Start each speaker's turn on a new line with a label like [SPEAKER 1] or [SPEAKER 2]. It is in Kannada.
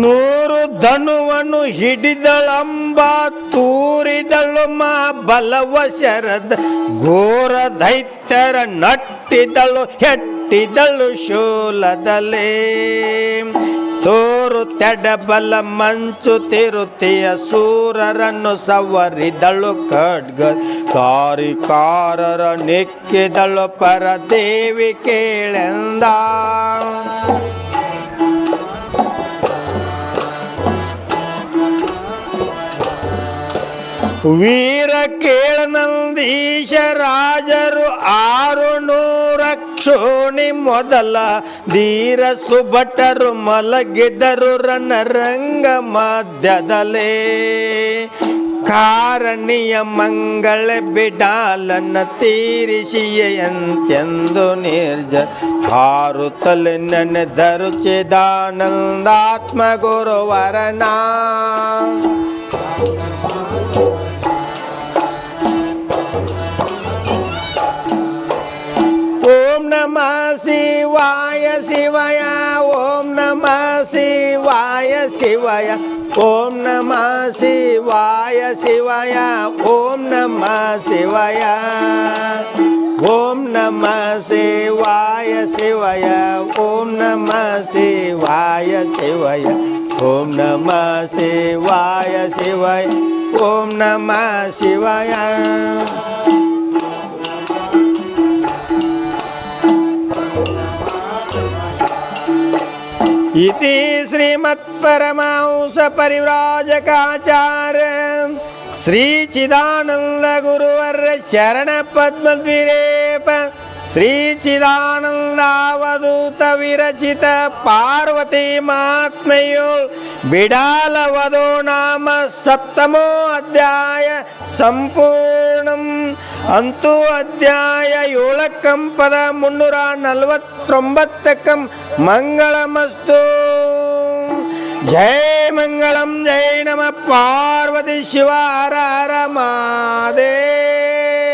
[SPEAKER 1] ನೂರು ಧನುವನ್ನು ಹಿಡಿದಳಂಬ ತೂರಿದಳು ಮಾ ಬಲವ ಶರದ ಘೋರ ದೈತ್ಯರ ನಟ್ಟಿದಳು ಹೆಟ್ಟಿದಳು ಶೂಲದಲೇ ತೋರು ತೆಡಬಲ ಮಂಚು ತಿರುತಿಯ ಸೂರರನ್ನು ಸವರಿದಳು ಖಡ್ಗ ಕಾರಿಕಾರರ ನೆಕ್ಕಿದಳು ಪರದೇವಿ ಕೇಳೆಂದ ವೀರ ಕೇಳನಂದೀಶ ರಾಜರು 600 ಕ್ಷೋಣಿ ಮೊದಲ ಧೀರ ಸುಭಟರು ಮಲಗಿದರು ರಣರಂಗ ಮಧ್ಯದಲೇ ಕಾರಣಿಯ ಮಂಗಳ ಬಿಡಾಲನ್ನ ತೀರಿಸಿಯಂತೆಂದು ನಿರ್ಜ ಹಾರುತ್ತಲೆ ನೆನೆದರು ಚಿದಾನಂದಾತ್ಮ ಗುರುವರನ ಓಂ ನಮಃ ಶಿವಾಯ ಶಿವಯ ಓಂ ನಮಃ ಶಿವಾಯ ಶಿವಯ ಓಂ ನಮಃ ಶಿವಾಯ ಶಿವಯ ಓಂ ನಮಃ ಶಿವಯ ಓಂ ನಮಃ ಶಿವಾಯ ಶಿವಯ ಓಂ ನಮಃ ಶಿವಾಯ ಶಿವಯ ಓಂ ನಮಃ ಶಿವಾಯ ಶಿವಯ ಓಂ ನಮಃ ಶಿವಯ इति श्रीमत्परमहंस परिव्राजकाचार्य श्री चिदानंद गुरुवर चरण पद्मद्विरेप श्री चिदानंदावधूत विरचित पार्वती महात्म्यों बिडालवधो नाम 7मो अध्याय संपूर्णं अंतु अध्याय 7 पद 349 मंगलमस्तु जय मंगलम जय नमः पार्वती शिव हर हर महादेव।